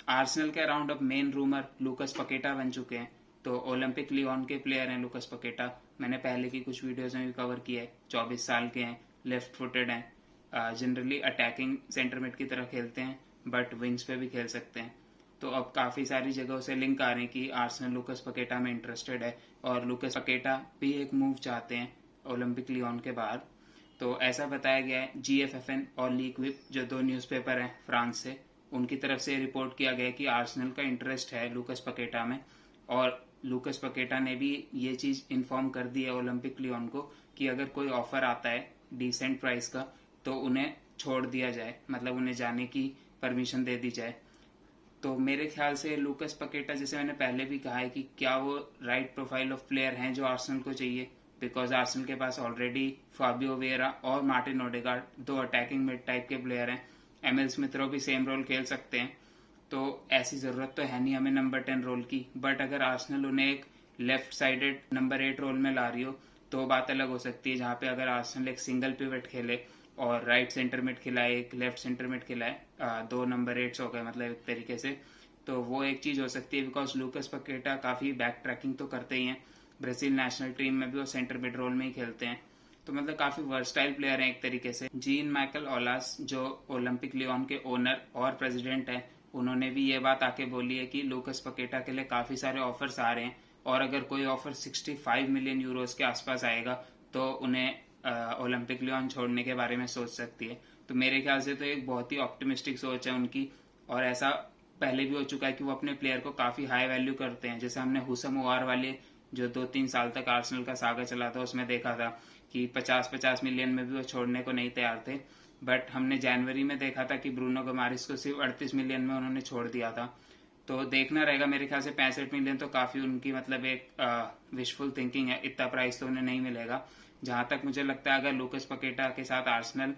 Arsenal के around अब main rumour लूकस Paqueta बन चुके हैं। तो ओलंपिक लियोन के प्लेयर हैं लूकस पकेटा। मैंने पहले की कुछ वीडियोस में भी कवर किया है। 24 साल के हैं, लेफ्ट फुटेड हैं, जनरली अटैकिंग सेंटर मिड की तरह खेलते हैं, बट विंग्स पे भी खेल सकते हैं। तो अब काफ़ी सारी जगहों से लिंक आ रहे हैं कि आर्सेनल लूकस पकेटा में इंटरेस्टेड है और लूकस पकेटा भी एक मूव चाहते हैं ओलंपिक लियोन के बाहर। तो ऐसा बताया गया है। GFFN और लीग विप, जो दो न्यूज़पेपर हैं फ्रांस से, उनकी तरफ से रिपोर्ट किया गया कि आर्सेनल का इंटरेस्ट है लूकस पकेटा में। और लूकस पकेटा ने भी ये चीज़ इन्फॉर्म कर दी है ओलंपिक लियोन को कि अगर कोई ऑफर आता है डिसेंट प्राइस का तो उन्हें छोड़ दिया जाए, मतलब उन्हें जाने की परमिशन दे दी जाए। तो मेरे ख्याल से लूकस पकेटा, जैसे मैंने पहले भी कहा है कि क्या वो राइट प्रोफाइल ऑफ प्लेयर हैं जो आर्सेनल को चाहिए, बिकॉज आर्सेनल के पास ऑलरेडी फाबियो वेरा और मार्टिन ओडेगार्ड दो अटैकिंग मिड टाइप के प्लेयर हैं। एमएल स्मिथ रो भी सेम रोल खेल सकते हैं। तो ऐसी ज़रूरत तो है नहीं हमें नंबर 10 रोल की। बट अगर आर्सेनल उन्हें एक लेफ्ट साइडेड नंबर 8 रोल में ला रही हो तो बात अलग हो सकती है, जहाँ पे अगर आर्सेनल एक सिंगल पिवट खेले और राइट सेंटर मिड खिलाए, एक लेफ्ट सेंटर मिड खिलाए, दो नंबर 8 हो गए मतलब एक तरीके से, तो वो एक चीज़ हो सकती है। बिकॉज लूकस पकेटा काफ़ी बैक ट्रैकिंग तो करते ही हैं, ब्राज़ील नेशनल टीम में भी वो सेंटर मिड रोल में ही खेलते हैं। तो मतलब काफ़ी वर्सटाइल प्लेयर हैं एक तरीके से। जीन माइकल ओलास, जो ओलंपिक लियोन के ओनर और प्रेसिडेंट हैं, उन्होंने भी ये बात आके बोली है कि लूकस पकेटा के लिए काफ़ी सारे ऑफर्स आ रहे हैं और अगर कोई ऑफर 65 मिलियन यूरोस के आसपास आएगा तो उन्हें ओलंपिक लियोन छोड़ने के बारे में सोच सकती है। तो मेरे ख्याल से तो एक बहुत ही ऑप्टिमिस्टिक सोच है उनकी। और ऐसा पहले भी हो चुका है कि वो अपने प्लेयर को काफ़ी हाई वैल्यू करते हैं। जैसे हमने हुसम उआर वाले, जो 2-3 साल तक आर्सेनल का सागा चला था, उसमें देखा था कि 50-50 मिलियन में भी वो छोड़ने को नहीं तैयार थे। बट हमने जनवरी में देखा था कि ब्रूनो गमारिस को सिर्फ 38 मिलियन में उन्होंने छोड़ दिया था। तो देखना रहेगा। मेरे ख्याल से 65 मिलियन तो काफ़ी उनकी मतलब एक विशफुल थिंकिंग है, इतना प्राइस तो उन्हें नहीं मिलेगा। जहाँ तक मुझे लगता है अगर लूकस पकेटा के साथ आर्सेनल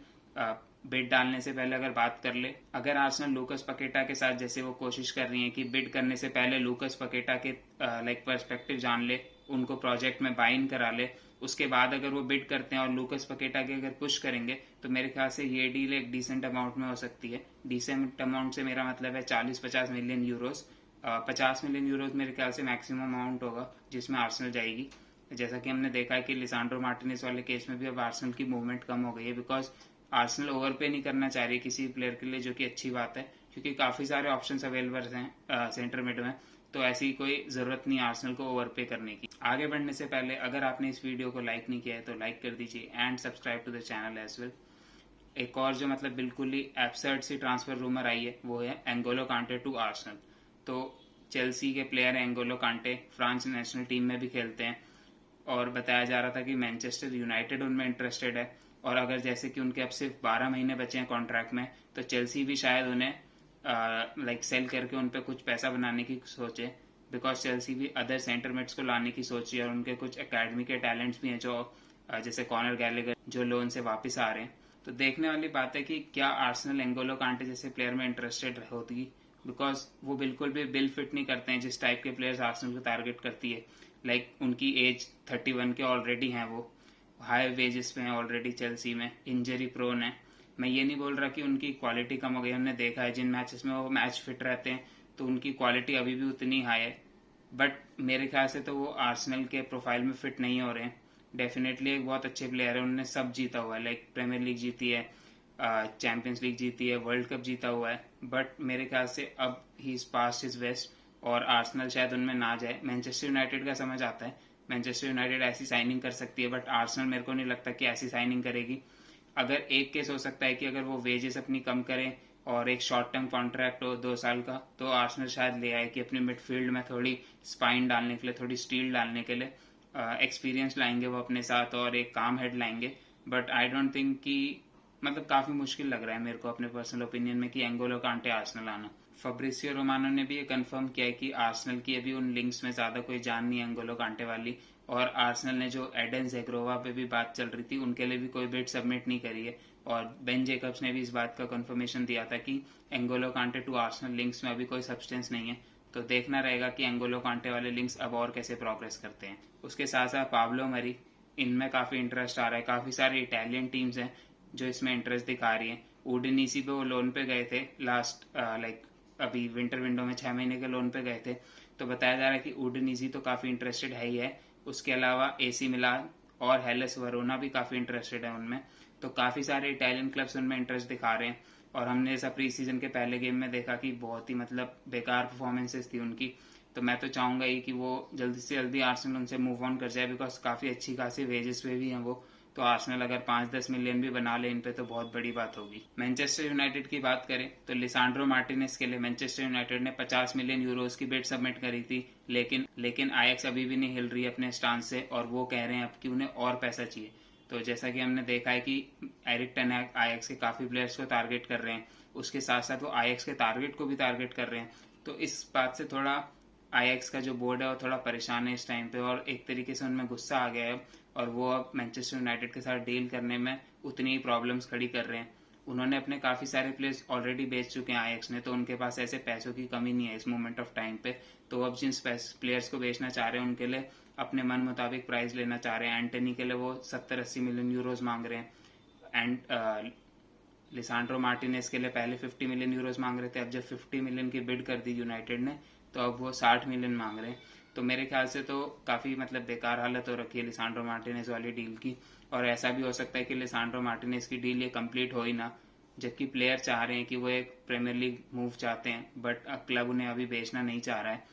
बिड डालने से पहले अगर बात कर ले, अगर आर्सेनल लूकस पकेटा के साथ जैसे वो कोशिश कर रही है कि बिड करने से पहले लूकस पकेटा के लाइक पर्सपेक्टिव जान ले, उनको प्रोजेक्ट में बाइन करा ले, उसके बाद अगर वो बिड करते हैं और लूकस पकेटा के अगर पुश करेंगे तो मेरे ख्याल से ये डील एक डिसेंट अमाउंट में हो सकती है। डिसेंट अमाउंट से मेरा मतलब है 40-50 मिलियन यूरोस। 50 मिलियन यूरोस मेरे ख्याल से मैक्सिमम अमाउंट होगा जिसमें आर्सेनल जाएगी। जैसा कि हमने देखा है कि लिसांड्रो मार्टिनेज वाले केस में भी अब आर्सेनल की मूवमेंट कम हो गई है, बिकॉज आर्सेनल ओवर पे नहीं करना चाह रही किसी प्लेयर के लिए, जो कि अच्छी बात है क्योंकि काफ़ी सारे ऑप्शंस अवेलेबल हैं सेंटर मिड में। तो ऐसी कोई ज़रूरत नहीं आर्सेनल को ओवर पे करने की। आगे बढ़ने से पहले अगर आपने इस वीडियो को लाइक नहीं किया है तो लाइक कर दीजिए and subscribe to the channel as well. एक और जो मतलब बिल्कुल ही एब्सर्ड सी ट्रांसफर रूमर आई है वो है एंगोलो कांटे टू आर्सेनल। तो चेल्सी के प्लेयर हैं एंगोलो कांटे, फ्रांस नेशनल टीम में भी खेलते हैं और बताया जा रहा था कि मैनचेस्टर यूनाइटेड उनमें इंटरेस्टेड है। और अगर जैसे कि उनके अब सिर्फ 12 महीने बचे हैं कॉन्ट्रैक्ट में, तो चेल्सी भी शायद उन्हें लाइक सेल करके उन पर कुछ पैसा बनाने की सोचे, बिकॉज चेल्सी भी अदर सेंटर मिड्स को लाने की सोची है और उनके कुछ एकेडमी के टैलेंट्स भी हैं जो जैसे कॉनर गैलेगर जो लोन से वापस आ रहे हैं। तो देखने वाली बात है कि क्या आर्सेनल एंगोलो कांटे जैसे प्लेयर में इंटरेस्टेड होती, बिकॉज वो बिल्कुल भी बिल फिट नहीं करते हैं जिस टाइप के प्लेयर्स आर्सेनल को टारगेट करती है। लाइक उनकी एज 31 के ऑलरेडी हैं, वो हाई वेजेस पे हैं ऑलरेडी, चेल्सी में इंजरी प्रोन है। मैं ये नहीं बोल रहा कि उनकी क्वालिटी कम हो गई, हमने देखा है जिन मैचेस में वो मैच फिट रहते हैं तो उनकी क्वालिटी अभी भी उतनी हाई है। बट मेरे ख्याल से तो वो आर्सेनल के प्रोफाइल में फिट नहीं हो रहे हैं। डेफिनेटली एक बहुत अच्छे प्लेयर है, उन्होंने सब जीता हुआ है, लाइक प्रीमियर लीग जीती है, चैंपियंस लीग जीती है, वर्ल्ड कप जीता हुआ है। बट मेरे ख्याल से अब he is past his best और आर्सेनल शायद उनमें ना जाए। मैनचेस्टर यूनाइटेड का समझ आता है, मैनचेस्टर यूनाइटेड ऐसी साइनिंग कर सकती है, बट आर्सेनल मेरे को नहीं लगता कि ऐसी साइनिंग करेगी। अगर एक केस हो सकता है कि अगर वो वेजेस अपनी कम करें और एक शॉर्ट टर्म कॉन्ट्रैक्ट हो 2 साल का, तो आर्सेनल शायद ले आए कि अपनी मिडफील्ड में थोड़ी स्पाइन डालने के लिए, थोड़ी स्टील डालने के लिए एक्सपीरियंस लाएंगे वो अपने साथ और एक काम हेड लाएंगे। बट आई डोंट थिंक कि मतलब काफ़ी मुश्किल लग रहा है मेरे को अपने पर्सनल ओपिनियन में कि एंगोलो कांटे आर्सेनल आना। फब्रिसियो रोमानो ने भी ये कंफर्म किया है कि आर्सेनल की अभी उन लिंक्स में ज़्यादा कोई जान नहीं है एंगोलो कांटे वाली। और आर्सेनल ने जो एडन जेग्रोवा पे भी बात चल रही थी उनके लिए भी कोई बिड सबमिट नहीं करी है। और बेन जेकब्स ने भी इस बात का कंफर्मेशन दिया था कि एंगोलो कांटे टू आर्सेनल लिंक्स में अभी कोई सब्सटेंस नहीं है। तो देखना रहेगा कि एंगोलो कांटे वाले लिंक्स अब और कैसे प्रोग्रेस करते हैं। उसके साथ साथ पाब्लो मरी, इनमें काफ़ी इंटरेस्ट आ रहा है। काफ़ी सारी इटालियन टीम्स हैं जो इसमें इंटरेस्ट दिखा रही हैं। उडिनीसी पे वो लोन पे गए थे लास्ट लाइक अभी विंटर विंडो में 6 महीने के लोन पे गए थे। तो बताया जा रहा है कि उडिनीजी तो काफ़ी इंटरेस्टेड है ही है, उसके अलावा AC मिलान और हेलस वरोना भी काफ़ी इंटरेस्टेड है उनमें। तो काफ़ी सारे इटालियन क्लब्स उनमें इंटरेस्ट दिखा रहे हैं। और हमने ऐसा प्री सीजन के पहले गेम में देखा कि बहुत ही मतलब बेकार परफॉर्मेंसेस थी उनकी। तो मैं तो चाहूंगा ही कि वो जल्दी से जल्दी आर्सेनल उनसे मूव ऑन कर जाए, बिकॉज काफ़ी अच्छी खासी वेजेस पे भी हैं वो। तो आर्सेनल अगर 5-10 मिलियन भी बना ले इन पे तो बहुत बड़ी बात होगी। मैनचेस्टर यूनाइटेड की बात करें तो लिसांड्रो मार्टिनेस के लिए मैनचेस्टर यूनाइटेड ने 50 मिलियन यूरोज की बिड सबमिट करी थी, लेकिन आईएक्स अभी भी नहीं हिल रही है अपने स्टांस से, और वो कह रहे हैं अब कि उन्हें और पैसा चाहिए। तो जैसा कि हमने देखा है कि एरिक टेन आईएक्स के काफ़ी प्लेयर्स को टारगेट कर रहे हैं, उसके साथ साथ वो आईएक्स के टारगेट को भी टारगेट कर रहे हैं। तो इस बात से थोड़ा आईएक्स का जो बोर्ड है वो थोड़ा परेशान है इस टाइम पे, और एक तरीके से उनमें गुस्सा आ गया है, और वो अब मैनचेस्टर यूनाइटेड के साथ डील करने में उतनी ही प्रॉब्लम्स खड़ी कर रहे हैं। उन्होंने अपने काफ़ी सारे प्लेयर्स ऑलरेडी बेच चुके हैं आईएक्स ने, तो उनके पास ऐसे पैसों की कमी नहीं है इस मोमेंट ऑफ टाइम पे। तो अब जिन प्लेयर्स को बेचना चाह रहे हैं उनके लिए अपने मन मुताबिक प्राइस लेना चाह रहे हैं। एंटनी के लिए वो 70-80 मिलियन यूरोज मांग रहे हैं, एंड लिसांड्रो मार्टिनेस के लिए पहले 50 मिलियन यूरोज मांग रहे थे, अब जब 50 मिलियन की बिड कर दी यूनाइटेड ने तो अब वो 60 मिलियन मांग रहे हैं। तो मेरे ख्याल से तो काफ़ी मतलब बेकार हालत हो रखी है लिसांड्रो मार्टिनेस वाली डील की। और ऐसा भी हो सकता है कि लिसांड्रो मार्टिनेस की डील ये कंप्लीट हो ही ना, जबकि प्लेयर चाह रहे हैं कि वो एक प्रीमियर लीग मूव चाहते हैं, बट क्लब उन्हें अभी बेचना नहीं चाह रहा है।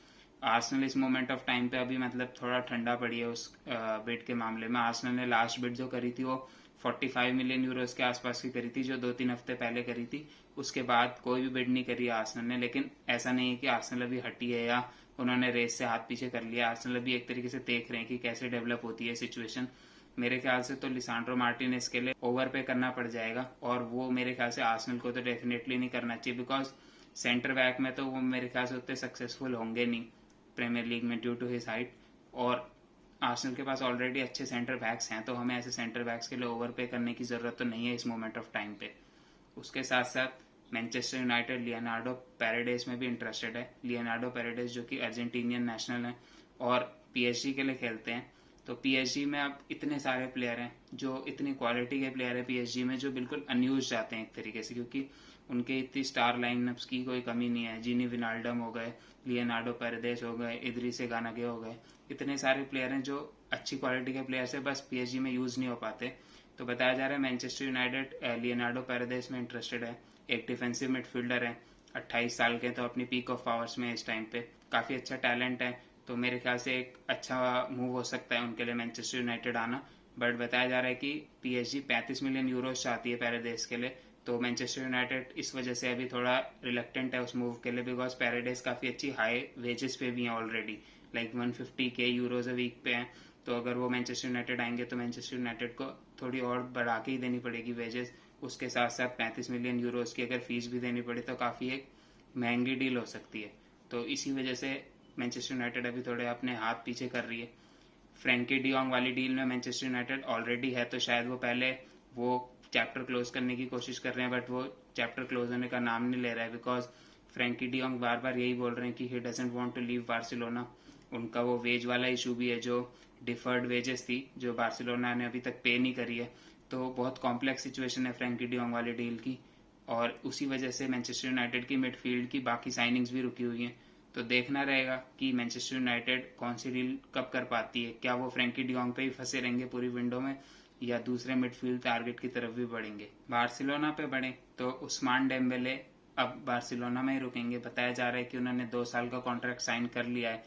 आर्सेनल इस मोमेंट ऑफ टाइम पे अभी मतलब थोड़ा ठंडा पड़ी है उस बिड के मामले में। आर्सेनल ने लास्ट बिड जो करी थी वो 45 मिलियन यूरोज के आसपास की करी थी, जो 2-3 हफ्ते पहले करी थी। उसके बाद कोई भी बिड नहीं करी आर्सेनल ने। लेकिन ऐसा नहीं है कि आर्सेनल अभी हटी है या उन्होंने रेस से हाथ पीछे कर लिया। आर्सेनल अभी एक तरीके से देख रहे हैं कि कैसे डेवलप होती है सिचुएशन। मेरे ख्याल से तो लिसांड्रो मार्टिनेस के लिए ओवर पे करना पड़ जाएगा, और वो मेरे ख्याल से आर्सेनल को तो डेफिनेटली नहीं करना चाहिए, बिकॉज सेंटर बैक में तो वो मेरे ख्याल से उतने सक्सेसफुल होंगे नहीं प्रीमियर लीग में ड्यू टू हिज हाइट। और आर्सेनल के पास ऑलरेडी अच्छे सेंटर बैक्स हैं, तो हमें ऐसे सेंटर बैक्स के लिए ओवर पे करने की ज़रूरत तो नहीं है इस मोमेंट ऑफ टाइम पे। उसके साथ साथ मैनचेस्टर यूनाइटेड लियोनार्डो पैराडेस में भी इंटरेस्टेड है। लियोनार्डो पैराडेस जो कि अर्जेंटीनियन नेशनल हैं और पीएसजी के लिए खेलते हैं। तो पीएसजी में अब इतने सारे प्लेयर हैं, जो इतनी क्वालिटी के प्लेयर है पीएसजी में, जो बिल्कुल अनयूज जाते हैं एक तरीके से, क्योंकि उनके इतनी स्टार लाइनअप्स की कोई कमी नहीं है। जीनी विनाल्डम हो गए, लियोनार्डो पैराडेस हो गए, इदरीस गानागे हो गए, इतने सारे प्लेयर हैं जो अच्छी क्वालिटी के प्लेयर है, बस पीएसजी में यूज़ नहीं हो पाते। तो बताया जा रहा है मैनचेस्टर यूनाइटेड लियोनार्डो पैराडेस में इंटरेस्टेड है। एक डिफेंसिव मिडफील्डर है, 28 साल के, तो अपनी पीक ऑफ पावर्स में इस टाइम पे काफ़ी अच्छा टैलेंट है। तो मेरे ख्याल से एक अच्छा मूव हो सकता है उनके लिए मैनचेस्टर यूनाइटेड आना। बट बताया जा रहा है कि पीएसजी 35 मिलियन यूरोज चाहती है पैराडेस के लिए। तो मैनचेस्टर यूनाइटेड इस वजह से अभी थोड़ा रिलक्टेंट है उस मूव के लिए, बिकॉज पैराडेस काफ़ी अच्छी हाई वेजेस पे भी हैं already, like 150K euros a week पे हैं। तो अगर वो मैनचेस्टर यूनाइटेड आएंगे तो मैनचेस्टर यूनाइटेड को थोड़ी और बढ़ा के ही देनी पड़ेगी वेजेस। उसके साथ साथ 35 मिलियन यूरोज की अगर फीस भी देनी पड़े तो काफ़ी एक महंगी डील हो सकती है। तो इसी वजह से मैनचेस्टर यूनाइटेड अभी थोड़े अपने हाथ पीछे कर रही है। फ्रैंकी डियोंग वाली डील में मैनचेस्टर यूनाइटेड ऑलरेडी है, तो शायद वो पहले वो चैप्टर क्लोज करने की कोशिश कर रहे हैं, बट वो चैप्टर क्लोज होने का नाम नहीं ले रहा है, बिकॉज फ्रैंकी डियोंग बार बार यही बोल रहे हैं कि he doesn't want to leave Barcelona. उनका वो वेज वाला इशू भी है, जो डिफर्ड वेजेस थी जो बार्सिलोना ने अभी तक पे नहीं करी है। तो बहुत कॉम्प्लेक्स सिचुएशन है फ्रैंकी डियोंग वाली डील की, और उसी वजह से मैनचेस्टर यूनाइटेड की मिडफील्ड की बाकी साइनिंग्स भी रुकी हुई हैं। तो देखना रहेगा कि मैनचेस्टर यूनाइटेड कौन सी डील कब कर पाती है। क्या वो फ्रैंकी डियोंग पे ही फंसे रहेंगे पूरी विंडो में, या दूसरे मिडफील्ड टारगेट की तरफ भी बढ़ेंगे। बार्सिलोना पे बढ़े तो उस्मान डेम्बेले अब बार्सिलोना में ही रुकेंगे। बताया जा रहा है कि उन्होंने 2 साल का कॉन्ट्रैक्ट साइन कर लिया है,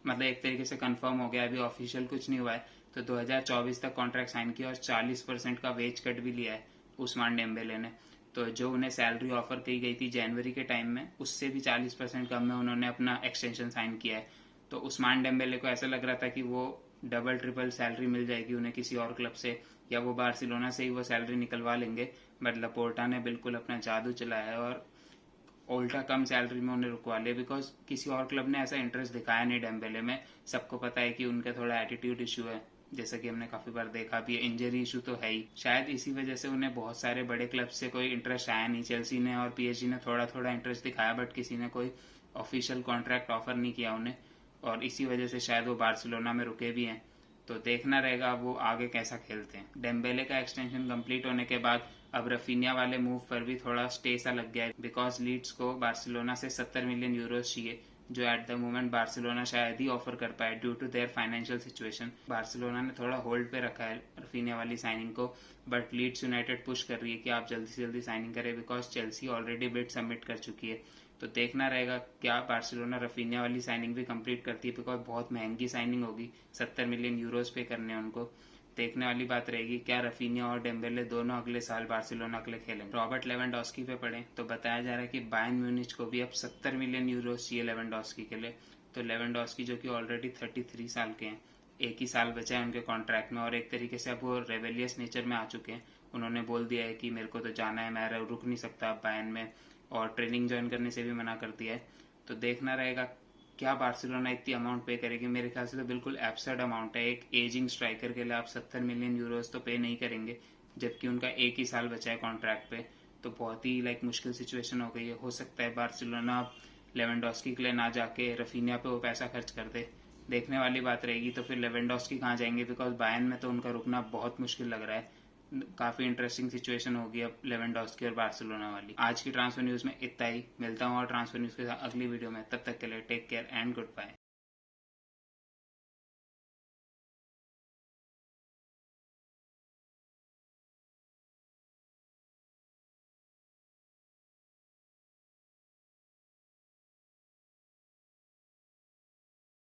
मतलब एक तरीके से कंफर्म हो गया, अभी ऑफिशियल कुछ नहीं हुआ है। तो 2024 तक कॉन्ट्रैक्ट साइन किया और 40% का वेज कट भी लिया है उस्मान डेम्बेले ने। तो जो उन्हें सैलरी ऑफर की गई थी जनवरी के टाइम में, उससे भी 40% कम में उन्होंने अपना एक्सटेंशन साइन किया है। तो उस्मान डेम्बेले को ऐसा लग रहा था कि वो डबल ट्रिपल सैलरी मिल जाएगी उन्हें किसी और क्लब से, या वो बार्सिलोना से ही वो सैलरी निकलवा लेंगे। बट लपोर्टा ने बिल्कुल अपना जादू चलाया है और उल्टा कम सैलरी में उन्हें रुकवा लिया, बिकॉज किसी और क्लब ने ऐसा इंटरेस्ट दिखाया नहीं डेम्बेले में। सबको पता है कि उनका थोड़ा एटीट्यूड इशू है, जैसा कि हमने काफी बार देखा भी है। इंजरी इशू तो है ही, शायद इसी वजह से उन्हें बहुत सारे बड़े क्लब से कोई इंटरेस्ट आया नहीं। चेल्सी ने और पीएसजी ने थोड़ा थोड़ा इंटरेस्ट दिखाया, बट किसी ने कोई ऑफिशियल कॉन्ट्रैक्ट ऑफर नहीं किया उन्हें, और इसी वजह से शायद वो बार्सिलोना में रुके भी हैं। तो देखना रहेगा वो आगे कैसा खेलते हैं। डेम्बेले का एक्सटेंशन कंप्लीट होने के बाद अब रफीनिया वाले मूव पर भी थोड़ा स्टे सा लग गया है, बिकॉज लीड्स को बार्सिलोना से 70 मिलियन यूरोज चाहिए, जो एट द मोमेंट बार्सिलोना शायद ही ऑफर कर पाए due to their financial situation. Barcelona ने थोड़ा होल्ड पे रखा है रफीनिया वाली साइनिंग को, बट लीड्स यूनाइटेड पुश कर रही है कि आप जल्दी से जल्दी साइनिंग करें, because Chelsea already bid submit कर चुकी है। तो देखना रहेगा क्या बार्सिलोना रफीनिया वाली साइनिंग भी कंप्लीट करती है, बिकॉज बहुत महंगी साइनिंग होगी, 70 मिलियन यूरोज पे करने उनको। देखने वाली बात रहेगी क्या रफीनिया और डेम्बेले दोनों अगले साल बार्सिलोना के लिए खेलेंगे। रॉबर्ट लेवेंडोस्की पे पढ़े तो बताया जा रहा है कि बायर्न म्यूनिच को भी अब 70 मिलियन यूरोज चाहिए लेवेंडोस्की के लिए। तो लेवेंडोस्की जो कि ऑलरेडी 33 साल के हैं, एक ही साल बचा है उनके कॉन्ट्रैक्ट में, और एक तरीके से अब वो रेवेलियस नेचर में आ चुके हैं। उन्होंने बोल दिया है कि मेरे को तो जाना है, मैं रुक नहीं सकता अब बायर्न में, और ट्रेनिंग ज्वाइन करने से भी मना कर दिया है। तो देखना रहेगा क्या बार्सिलोना इतनी अमाउंट पे करेगी। मेरे ख्याल से तो बिल्कुल एब्सर्ड अमाउंट है, एक एजिंग स्ट्राइकर के लिए आप 70 मिलियन यूरोज तो पे नहीं करेंगे, जबकि उनका एक ही साल बचा है कॉन्ट्रैक्ट पे। तो बहुत ही मुश्किल सिचुएशन हो गई है। हो सकता है बार्सिलोना लेवेंडोस्की के लिए ना जाके रफीनिया पे वो पैसा खर्च कर दे। देखने वाली बात रहेगी। तो फिर लेवेंडोस्की कहाँ जाएंगे, बिकॉज बायर्न में तो उनका रुकना बहुत मुश्किल लग रहा है। काफी इंटरेस्टिंग सिचुएशन होगी अब लेवेंडोस्की और बार्सिलोना वाली। आज की ट्रांसफर न्यूज में इतना ही। मिलता हूँ और ट्रांसफर न्यूज के साथ अगली वीडियो में। तब तक के लिए take care and good bye.